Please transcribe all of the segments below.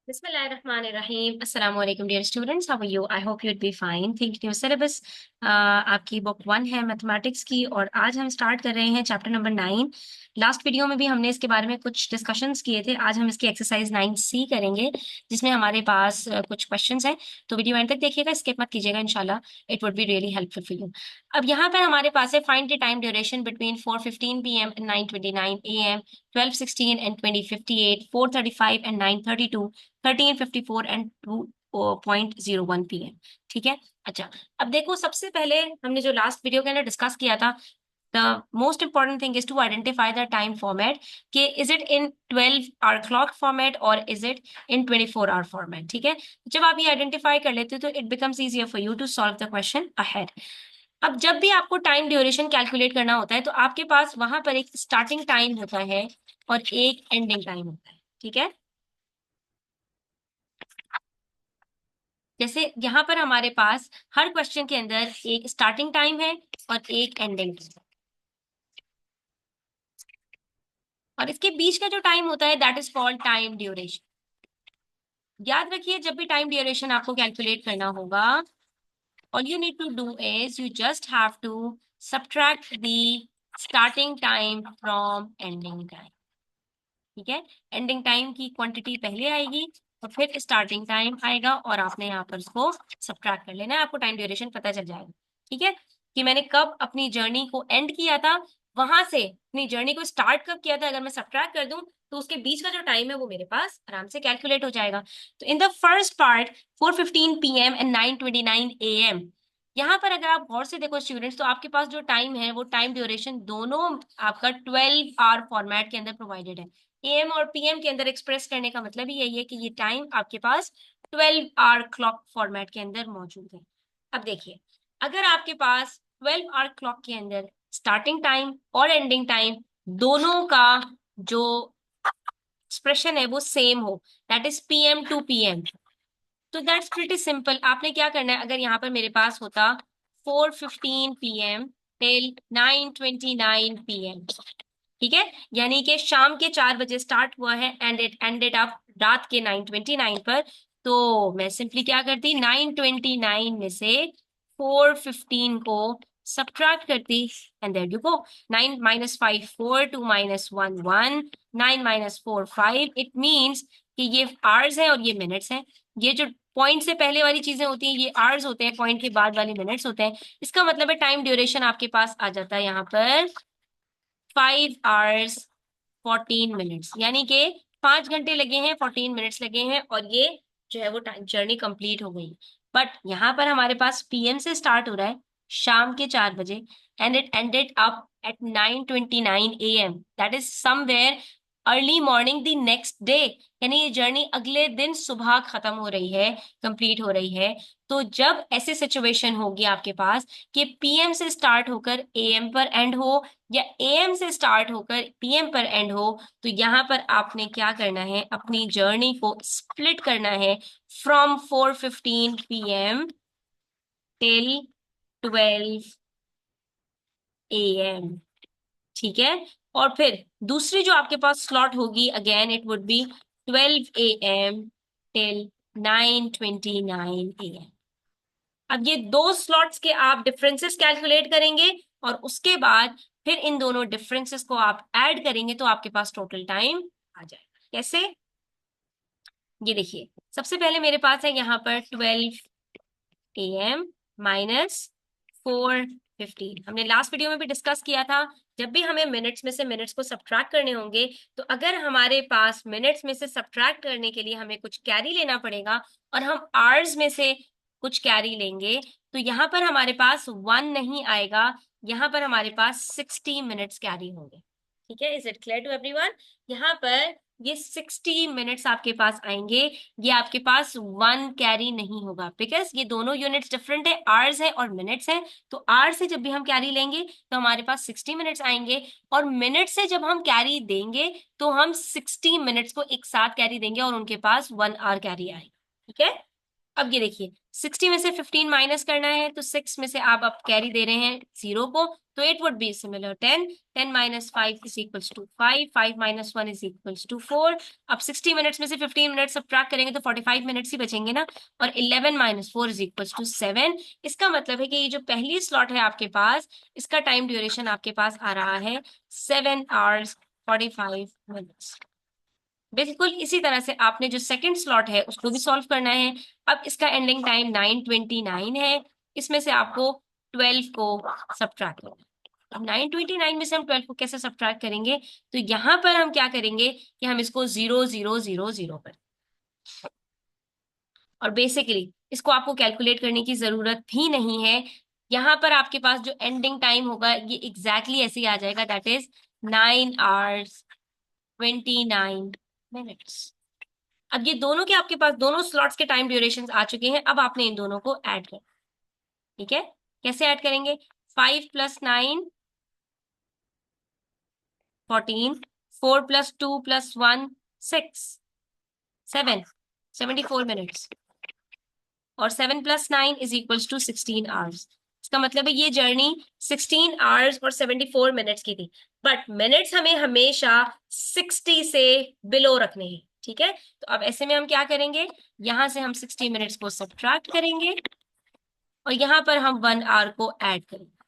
बिस्मिल्लाहिर्रहमानिर्रहीम। अस्सलाम वालेकुम dear students, how are you? I hope you'd be fine. Think new syllabus आपकी book 1 है मैथमेटिक्स की, और आज हम स्टार्ट कर रहे हैं चैप्टर नंबर 9। लास्ट वीडियो में भी हमने इसके बारे में कुछ डिस्कशंस किए थे। आज हम इसकी एक्सरसाइज 9C करेंगे, जिसमें हमारे पास कुछ क्वेश्चंस हैं। तो वीडियो एंड तक देखिएगा, स्किप मत कीजिएगा, इंशाल्लाह it would be really helpful for you. अब यहाँ पर हमारे पास है find the time duration between 4:15 PM and 9:29 AM, 12:16 and 20:58, 4:35 and 9:32, 13:54 and 2:01 PM। ठीक है। अच्छा, अब देखो, सबसे पहले हमने जो लास्ट वीडियो के अंदर डिस्कस किया था, the most important thing is to identify the time format, कि is it in 12 hour clock format और is it in 24 hour format. ठीक है। जब आप ये आइडेंटिफाई कर लेते हो तो it becomes easier for you to solve the question ahead. अब जब भी आपको टाइम ड्यूरेशन कैलकुलेट करना होता है तो आपके पास वहां पर एक स्टार्टिंग टाइम होता है और एक एंडिंग टाइम होता है। ठीक है। जैसे यहाँ पर हमारे पास हर क्वेश्चन के अंदर एक स्टार्टिंग टाइम है और एक एंडिंग टाइम, और इसके बीच का जो टाइम होता है that is called time duration. याद रखिए, जब भी टाइम ड्यूरेशन आपको कैलकुलेट करना होगा, all you need to do is you just have to subtract the starting time from ending time। ठीक है। एंडिंग टाइम की क्वांटिटी पहले आएगी और फिर स्टार्टिंग टाइम आएगा, और आपने यहाँ पर उसको सब्ट्रैक्ट कर लेना है, आपको टाइम ड्यूरेशन पता चल जाएगा। ठीक है, कि मैंने कब अपनी जर्नी को एंड किया था, वहां से अपनी जर्नी को स्टार्ट कब किया था, अगर मैं सब्ट्रैक्ट कर दूं तो उसके बीच का जो टाइम है वो मेरे पास आराम से कैलकुलेट हो जाएगा। तो in the first part 4:15 PM and 9:29 AM, यहाँ पर अगर आप गौर से देखो स्टूडेंट्स, तो आपके पास जो टाइम है वो टाइम ड्यूरेशन दोनों आपका 12 आवर फॉर्मेट के अंदर प्रोवाइडेड है। एएम और पीएम के अंदर एक्सप्रेस करने का मतलब ही यही है कि ये टाइम आपके पास 12 आवर क्लॉक फॉर्मेट के अंदर मौजूद है। अब देखिए, अगर आपके पास 12 आवर क्लॉक के अंदर स्टार्टिंग टाइम और एंडिंग टाइम दोनों का जो एक्सप्रेशन है वो सेम हो, that is PM to PM, तो दैट्स प्रीटी सिंपल। आपने क्या करना है, अगर यहाँ पर मेरे पास होता 4:15 PM टिल 9:29 PM, ठीक है, यानी कि शाम के 4 बजे स्टार्ट हुआ है एंड इट एंडेड अप रात के 9:29 पर, तो मैं सिंपली क्या करती, 9:29 में से 4:15 को सब्ट्रैक्ट करती, and there you go. 9 - 5 4, 2 - 1 1, 9 - 4 5। It means कि ये आवर्स है और ये मिनट्स हैं। ये जो पॉइंट से पहले वाली चीजें होती हैं ये आवर्स होते हैं, पॉइंट के बाद वाले मिनट्स होते हैं। इसका मतलब है टाइम ड्यूरेशन आपके पास आ जाता है यहाँ पर 5 hours 14 minutes, यानी कि 5 घंटे लगे हैं, 14 मिनट्स लगे हैं, और ये जो है वो जर्नी कंप्लीट हो गई। बट यहाँ पर हमारे पास पीएम से स्टार्ट हो रहा है शाम के 4 बजे, and it ended up at 9:29 AM, that is somewhere early morning the next day, यानी ये जर्नी अगले दिन सुबह खत्म हो रही है, कंप्लीट हो रही है। तो जब ऐसे सिचुएशन होगी आपके पास कि पीएम से स्टार्ट होकर एएम पर एंड हो, या एएम से स्टार्ट होकर पीएम पर एंड हो, तो यहाँ पर आपने क्या करना है, अपनी जर्नी को स्प्लिट करना है फ्रॉम 4:15 PM टिल 12 AM। ठीक है। और फिर दूसरी जो आपके पास स्लॉट होगी, again it would B 12 AM till 9:29 AM। अब ये दो स्लॉट्स के आप डिफरेंसेस कैलकुलेट करेंगे, और उसके बाद फिर इन दोनों डिफरेंसेस को आप ऐड करेंगे तो आपके पास टोटल टाइम आ जाएगा। कैसे? ये देखिए, सबसे पहले मेरे पास है यहाँ पर 12 AM माइनस 4:15। हमने लास्ट वीडियो में भी डिस्कस किया था, जब भी हमें मिनट्स में से मिनट्स को सब्ट्रैक्ट करने होंगे, तो अगर हमारे पास मिनट्स में से सब्ट्रैक्ट करने के लिए हमें कुछ कैरी लेना पड़ेगा, और हम आवर्स में से कुछ कैरी लेंगे, तो यहाँ पर हमारे पास 1 नहीं आएगा, यहाँ पर हमारे पास 60 मिनट्स कैरी होंगे। ठीक है, is it clear to everyone? यहाँ पर ये 60 मिनट्स आपके पास आएंगे, ये आपके पास 1 कैरी नहीं होगा, बिकॉज ये दोनों यूनिट्स डिफरेंट है, आवर्स है और मिनट्स है। तो आवर्स से जब भी हम कैरी लेंगे तो हमारे पास 60 मिनट्स आएंगे, और मिनट से जब हम कैरी देंगे तो हम 60 मिनट्स को एक साथ कैरी देंगे और उनके पास 1 आवर कैरी आएगा। ठीक है। अब ये देखिए 60 में से 15 माइनस करना है, तो 6 में से आप कैरी दे रहे हैं 0 को, तो it would be similar 10। 10 minus 5 is equals to 5। 5 minus 1 is equals to 4। अब 60 मिनट्स में से 15 मिनट सब्ट्रैक्ट करेंगे तो 45 मिनट्स ही बचेंगे ना, और 11 माइनस 4 इज इक्वल्स टू 7। इसका मतलब है कि ये जो पहली स्लॉट है आपके पास, इसका टाइम ड्यूरेशन आपके पास आ रहा है 7 hours 45 minutes। बिल्कुल इसी तरह से आपने जो सेकंड स्लॉट है उसको भी सॉल्व करना है। अब इसका एंडिंग टाइम 9:29 है, इसमें से आपको 12 को सब्ट्रैक्ट करना है। अब 9:29 में से हम 12 को कैसे सब्ट्रैक्ट करेंगे, तो यहाँ पर हम क्या करेंगे कि हम इसको 0 0 0 0 कर, और बेसिकली इसको आपको कैलकुलेट करने की जरूरत भी नहीं है। यहाँ पर आपके पास जो एंडिंग टाइम होगा ये एग्जैक्टली ऐसे ही आ जाएगा, दैट इज 9 hours 29 minutes। अब ये दोनों के आपके पास दोनों स्लॉट्स के टाइम ड्यूरेशन आ चुके हैं, अब आपने इन दोनों को ऐड कर, ठीक है। कैसे ऐड करेंगे? 5 + 9 14, 4 + 2 + 1 6, 7, 74 मिनट्स, और 7 + 9 इज इक्वल्स टू 16 hours। इसका मतलब है ये जर्नी 16 hours और 74 मिनट्स की थी, बट मिनट्स हमें हमेशा 60 से बिलो रखने हैं, ठीक है। तो अब ऐसे में हम क्या करेंगे, यहां से हम 60 मिनट्स को सब्ट्रैक्ट करेंगे और यहाँ पर हम 1 hour को ऐड करेंगे,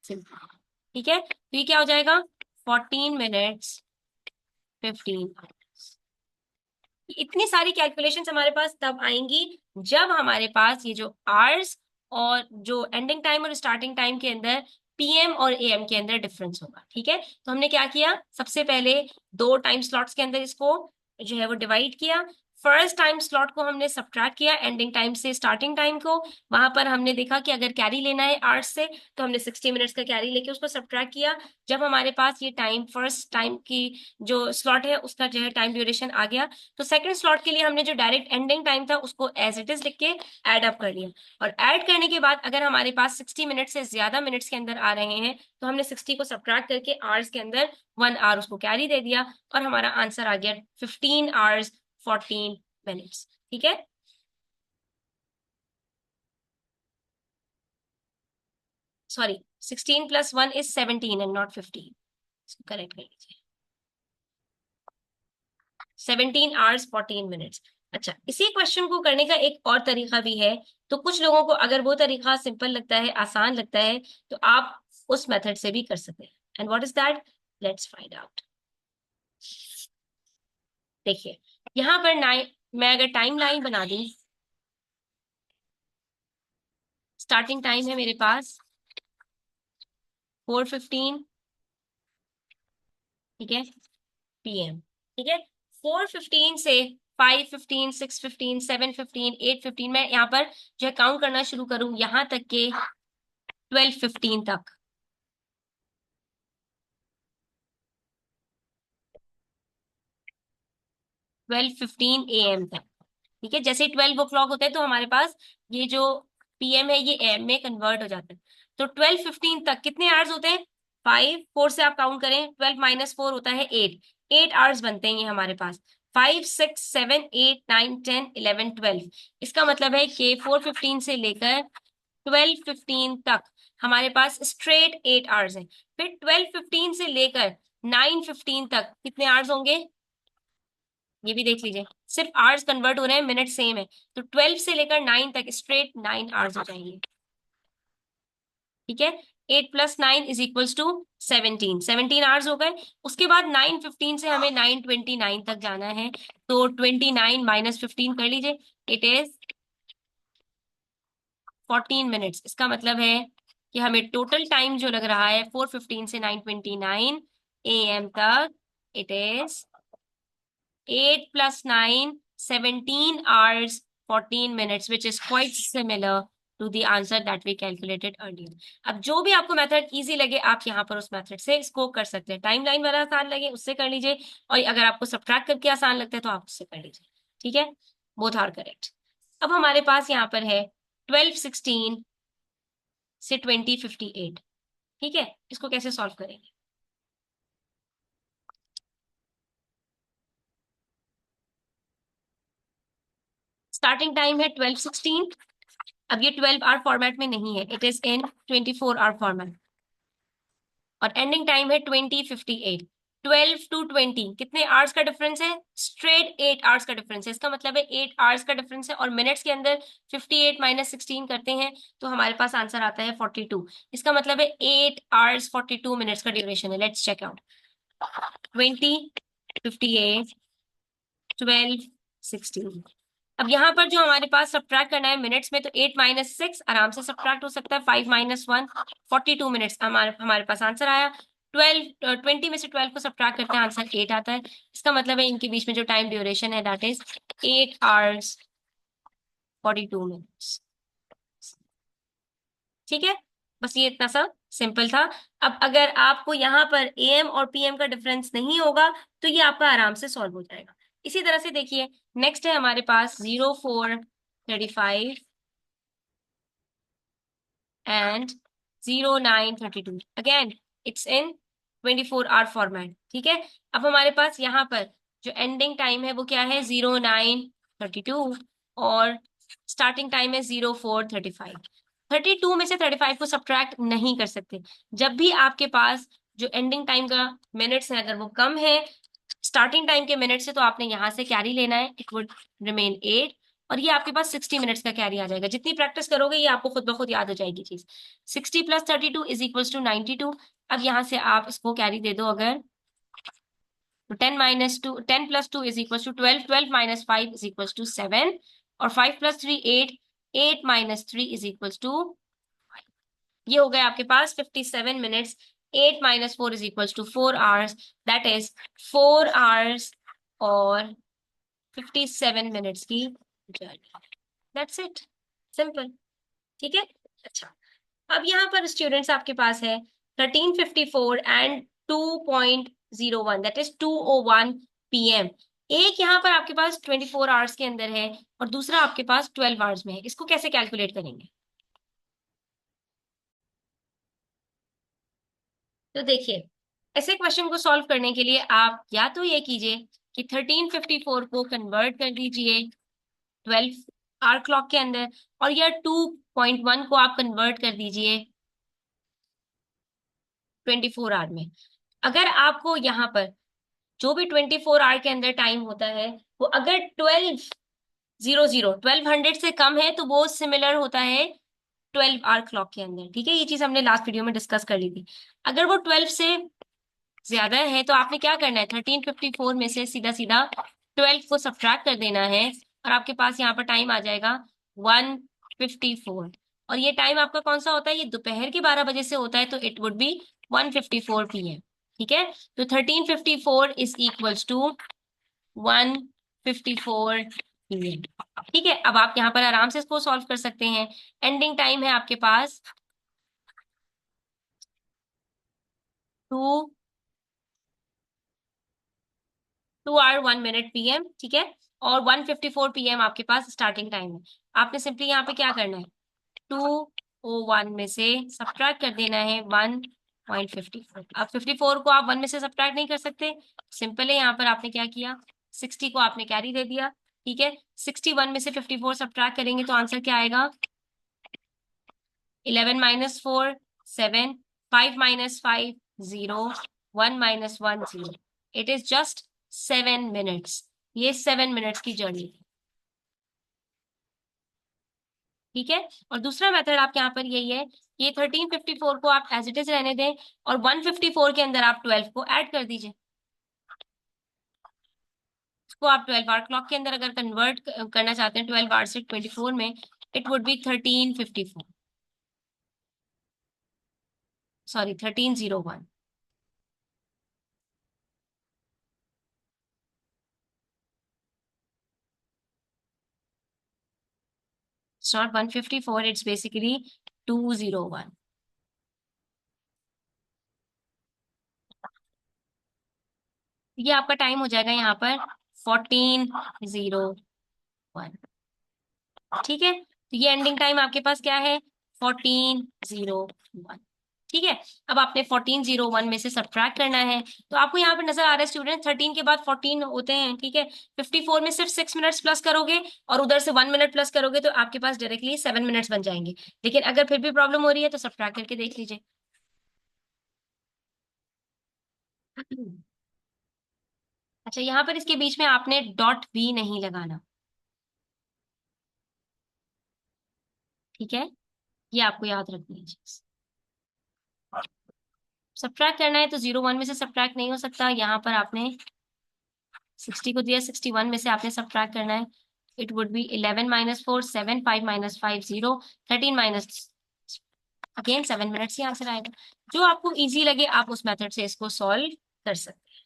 सिंपल, ठीक है। तो ये क्या हो जाएगा, 14 minutes 15 hours। इतनी सारी कैलकुलेशंस हमारे पास तब आएंगी जब हमारे पास ये जो आवर्स और जो एंडिंग टाइम और स्टार्टिंग टाइम के अंदर पीएम और एएम के अंदर डिफरेंस होगा, ठीक है। तो हमने क्या किया, सबसे पहले दो टाइम स्लॉट्स के अंदर इसको जो है वो डिवाइड किया। फर्स्ट टाइम स्लॉट को हमने सब्ट्रैक्ट किया एंडिंग टाइम से स्टार्टिंग टाइम को, वहां पर हमने देखा कि अगर कैरी लेना है आवर्स से तो हमने 60 मिनट्स का कैरी लेके उसको सब्ट्रैक्ट किया। जब हमारे पास ये टाइम फर्स्ट टाइम की जो स्लॉट है उसका जो है टाइम ड्यूरेशन आ गया, तो सेकंड स्लॉट के लिए हमने जो डायरेक्ट एंडिंग टाइम था उसको एज इट इज लिख के ऐड अप कर लिया। और ऐड करने के बाद अगर हमारे पास 60 मिनट से ज्यादा मिनट्स के अंदर आ रहे हैं तो हमने 60 को सब्ट्रैक्ट करके आवर्स के अंदर 1 hour उसको कैरी दे दिया, और हमारा आंसर आ गया 15 hours 14 minutes, ठीक है। सॉरी, 16 + 1 is 17 एंड नॉट 15, इसको करेक्ट कर लीजिए। 17 hours 14 minutes। अच्छा, इसी क्वेश्चन को करने का एक और तरीका भी है। तो कुछ लोगों को अगर वो तरीका सिंपल लगता है, आसान लगता है, तो आप उस मेथड से भी कर सकते हैं। And what is that, let's find out. देखिए यहाँ पर मैं अगर टाइम लाइन बना दी, स्टार्टिंग टाइम है मेरे पास 4:15, ठीक है, पीएम, ठीक है। 4:15 से 5:15 6:15 7:15 8:15 मैं यहाँ पर जो है काउंट करना शुरू करूँ यहाँ तक के 12:15 तक, 12:15 AM तक, ठीक है। जैसे 12 o'clock होता है तो हमारे पास ये जो पीएम है ये एम में कन्वर्ट हो जाता है। तो 12:15 तक कितने आवर्स होते हैं, 5, 4 से आप काउंट करें, 12 - 4 होता है 8, 8 आवर्स बनते हैं ये हमारे पास। 5 6 7 8 9 10 11 12, इसका मतलब है कि 4:15 से लेकर 12:15 तक हमारे पास स्ट्रेट 8 आवर्स है। फिर 12:15 से लेकर 9:15 तक कितने आवर्स होंगे, ये भी देख लीजिए, सिर्फ आवर्स कन्वर्ट हो रहे हैं, मिनट सेम है। तो 12 से लेकर 9 तक स्ट्रेट 9 आवर्स हो जाएंगे, ठीक है। 8 + 9 = 17, 17 आवर्स हो गए। उसके बाद 9:15 से हमें 9:29 तक जाना है, तो 29 - 15 कर लीजिए, इट इज 14 मिनट्स। इसका मतलब है कि हमें टोटल टाइम जो लग रहा है 4:15 से 9:29 AM तक, it is 8 + 9 17 hours 14 minutes, which is quite similar to the answer that we calculated earlier। अब जो भी आपको मेथड इजी लगे आप यहाँ पर उस मेथड से इसको कर सकते हैं। टाइम लाइन वाला आसान लगे उससे कर लीजिए, और अगर आपको सब्ट्रैक्ट करके आसान लगता है तो आप उससे कर लीजिए, ठीक है। Both are correct. अब हमारे पास यहाँ पर है 12:16 से 20:58, ठीक है। इसको कैसे सॉल्व करेंगे, स्टार्टिंग टाइम है 12:16। अब ये 12 आवर फॉर्मेट में नहीं है, it is in 24 hour format. और एंडिंग टाइम है 20:58। 12 to 20 कितने आवर्स का डिफरेंस है? स्ट्रेट 8 आवर्स का डिफरेंस है। इसका मतलब है 8 आवर्स का डिफरेंस है, और मिनट्स के अंदर 58 माइनस 16 करते हैं तो हमारे पास आंसर आता है 42। इसका मतलब है 8 आवर्स 42 मिनट्स का ड्यूरेशन है। Let's check out. 20, 58, 12, 16। अब यहाँ पर जो हमारे पास सब्ट्रैक्ट करना है मिनट्स में, तो 8 - 6 आराम से सब्ट्रैक्ट हो सकता है। 5 - 1 42 मिनट्स हमारे हमारे पास आंसर आया। 20 में से 12 को सब्ट्रैक्ट करते हैं, आंसर 8 आता है। इसका मतलब है इनके बीच में जो टाइम ड्यूरेशन है दैट इज 8 hours 42 minutes। ठीक है, बस ये इतना सा सिंपल था। अब अगर आपको यहाँ पर एएम और पीएम का डिफरेंस नहीं होगा तो ये आपका आराम से सॉल्व हो जाएगा। इसी तरह से देखिए, नेक्स्ट है हमारे पास 04:35 and 09:32। Again it's in 24 hour format. ठीक है, अब हमारे पास यहाँ पर जो एंडिंग टाइम है वो क्या है? 09:32, और स्टार्टिंग टाइम है 04:35। 32 में से 35 को सब्ट्रैक्ट नहीं कर सकते। जब भी आपके पास जो एंडिंग टाइम का मिनट्स है अगर वो कम है स्टार्टिंग टाइम के मिनट से, तो आपने यहाँ से कैरी लेना है, इट वुड रिमेन 8, और ये आपके पास 60 मिनट्स का कैरी आ जाएगा। जितनी प्रैक्टिस करोगे ये आपको खुद ब खुद याद हो जाएगी चीज। 60 + 32 = 92। अब यहाँ से आप इसको कैरी दे दो अगर, तो 10 - 2 12 - 5 = 7, और 5 + 3 8, 8 - 3 = 5। ये हो गए आपके पास 57 minutes. 8 - 4 = 4 hours, that is 4 hours और 57 मिनट्स की जर्नी। That's it, simple. ठीक है, अच्छा। अब यहाँ पर स्टूडेंट्स आपके पास है 13:54 एंड 2:01, दैट इज 2:01 PM। एक यहाँ पर आपके पास 24 आवर्स के अंदर है और दूसरा आपके पास 12 आवर्स में है। इसको कैसे कैलकुलेट करेंगे? तो देखिए, ऐसे क्वेश्चन को सॉल्व करने के लिए आप या तो ये कीजिए कि 13:54 को कन्वर्ट कर दीजिए 12 आवर क्लॉक के अंदर, और या 2.1 को आप कन्वर्ट कर दीजिए 24 आवर में। अगर आपको यहाँ पर जो भी 24 आवर के अंदर टाइम होता है वो अगर 1200 से कम है तो वो सिमिलर होता है 12 आवर क्लॉक के अंदर। ठीक है, ये चीज हमने लास्ट वीडियो में डिस्कस कर ली थी। अगर वो 12 से ज्यादा है तो आपने क्या करना है? 13:54 में से सीधा सीधा 12 को सब्ट्रैक्ट कर देना है, और आपके पास यहाँ पर टाइम आ जाएगा 1:54। और ये टाइम आपका कौन सा होता है? ये दोपहर के 12 बजे से होता है, तो इट वुड बी 1:54 PM। ठीक है, तो 13:54 = 1:54 PM। ठीक है, अब आप यहाँ पर आराम से इसको सॉल्व कर सकते हैं। एंडिंग टाइम है आपके पास 2 hour 1 minute PM। ठीक है, और 1:54 PM आपके पास स्टार्टिंग टाइम है। आपने सिंपली यहाँ पे क्या करना है? 2:01 में से सब्ट्रैक्ट कर देना है 1.54। अब 54 को आप 1 में से सब्ट्रैक्ट नहीं कर सकते, सिंपल है। यहाँ पर आपने क्या किया? 60 को आपने कैरी दे दिया। ठीक है, 61 में से 54 सब्ट्रैक्ट करेंगे तो आंसर क्या आएगा? 11 - 4 7, 5 - 5 0, 1 - 1 0। It is just 7 minutes. ये 7 मिनट्स की जर्नी थी। ठीक है, और दूसरा मेथड आपके यहाँ पर यही है, ये 13:54 को आप एज इट इज रहने दें, और 1:54 के अंदर आप 12 को ऐड कर दीजिए। इसको आप 12 आवर क्लॉक के अंदर अगर कन्वर्ट करना चाहते हैं 12 आवर से 24 में, it would B 13:54, sorry 13:01। It's not 1:54, it's basically 2:01। ये आपका टाइम हो जाएगा यहाँ पर 14:01। ठीक है, तो ये एंडिंग टाइम आपके पास क्या है? 14:01। ठीक है। अब आपने 1401 में से सब्ट्रैक्ट करना है, तो आपको यहाँ पे नजर आ रहा है स्टूडेंट 13 के बाद 14 होते हैं, ठीक है। 54 में सिर्फ 6 मिनट्स प्लस करोगे और उधर से 1 मिनट प्लस करोगे तो आपके पास डायरेक्टली 7 मिनट्स बन जाएंगे। लेकिन अगर फिर भी प्रॉब्लम हो रही है तो सब्ट्रैक्ट करके देख लीजिए। अच्छा, यहाँ पर इसके बीच में आपने डॉट भी नहीं लगाना, ठीक है। ये आपको याद रखनी है चीज। सब्ट्रैक्ट करना है तो 01 में से सब्ट्रैक्ट नहीं हो सकता, यहाँ पर आपने 60 को दिया, 61 में से आपने सब्ट्रैक्ट करना है। It would B 11 - 4 7 5 - 5 0 13 minus, again 7 minutes he answer आएगा। जो आपको इजी लगे आप उस मेथड से इसको सॉल्व कर सकते हैं।